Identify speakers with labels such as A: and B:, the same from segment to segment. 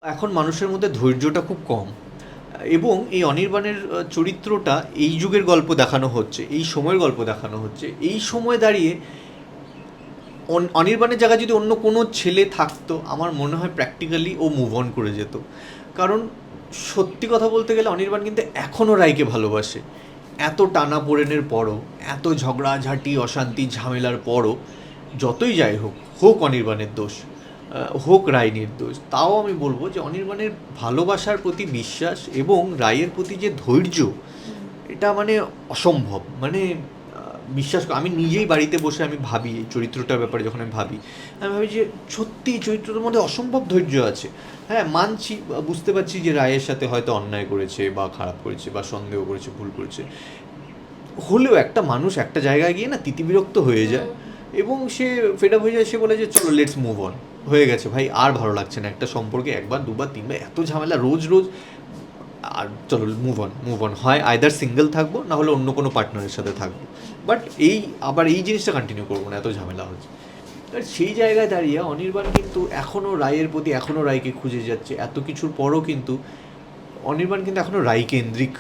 A: এখন মানুষের মধ্যে ধৈর্যটা খুব কম এবং এই অনির্বাণের চরিত্রটা এই যুগের গল্প দেখানো হচ্ছে, এই সময়ের গল্প দেখানো হচ্ছে। এই সময় দাঁড়িয়ে অনির্বাণের জায়গায় যদি অন্য কোনো ছেলে থাকতো, আমার মনে হয় প্র্যাকটিক্যালি ও মুভ অন করে যেত। কারণ সত্যি কথা বলতে গেলে অনির্বাণ কিন্তু এখনও রায়কে ভালোবাসে। এত টানাপোড়েনের পরও, এত ঝগড়াঝাঁটি অশান্তি ঝামেলার পরও, যতই যাই হোক, হোক অনির্বাণের দোষ, হোক রায় নির্দোষ, তাও আমি বলবো যে অনির্বাণের ভালোবাসার প্রতি বিশ্বাস এবং রায়ের প্রতি যে ধৈর্য, এটা মানে অসম্ভব। মানে বিশ্বাস আমি নিজেই বাড়িতে বসে আমি ভাবি এই চরিত্রটার ব্যাপারে, যখন আমি ভাবি আমি ভাবি যে সত্যি এই চরিত্রটার মধ্যে অসম্ভব ধৈর্য আছে। হ্যাঁ, মানছি, বুঝতে পারছি যে রায়ের সাথে হয়তো অন্যায় করেছে বা খারাপ করেছে বা সন্দেহ করেছে, ভুল করেছে, হলেও একটা মানুষ একটা জায়গায় গিয়ে না তিতিবিরক্ত হয়ে যায় এবং সে ফেড আপ হয়ে যায়। সে বলে যে চলো লেটস মুভ অন, হয়ে গেছে ভাই, আর ভালো লাগছে না একটা সম্পর্কে একবার দুবার তিনবার এত ঝামেলা রোজ রোজ, আর চলো মুভ অন, মুভ অন, হয় আইদার সিঙ্গেল থাকবো না হলে অন্য কোনো পার্টনারের সাথে থাকবো, বাট আবার এই জিনিসটা কন্টিনিউ করবো না, এত ঝামেলা হচ্ছে। আর সেই জায়গায় দাঁড়িয়ে অনির্বাণ কিন্তু এখনও রায়ের প্রতি, এখনও রায়কে খুঁজে যাচ্ছে এত কিছুর পরও। কিন্তু অনির্বাণ কিন্তু এখনও রায় কেন্দ্রিক,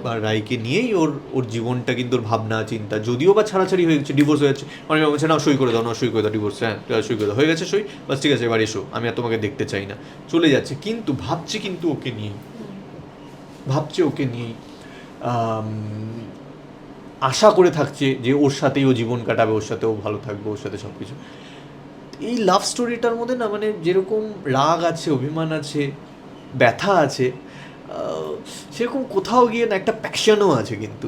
A: বা রায়কে নিয়েই ওর ওর জীবনটা, কিন্তু ওর ভাবনা চিন্তা, যদিও বা ছাড়াছাড়ি হয়ে গেছে, ডিভোর্স হয়ে যাচ্ছে, অনির্বাণ বলছে না সই করে দাও, না সই করে দাও ডিভোর্স, হ্যাঁ সই করে দাও, হয়ে গেছে সই, বাস ঠিক আছে এবার এসো, আমি আর তোমাকে দেখতে চাই না, চলে যাচ্ছে। কিন্তু ভাবছে কিন্তু ওকে নিয়েই, ভাবছে ওকে নিয়েই, আশা করে থাকছে যে ওর সাথেই ও জীবন কাটাবে, ওর সাথে ও ভালো থাকবে, ওর সাথে সব কিছু। এই লাভ স্টোরিটার মধ্যে না মানে যেরকম রাগ আছে, অভিমান আছে, ব্যথা আছে, সেরকম কোথাও গিয়ে না একটা প্যাশনও আছে কিন্তু।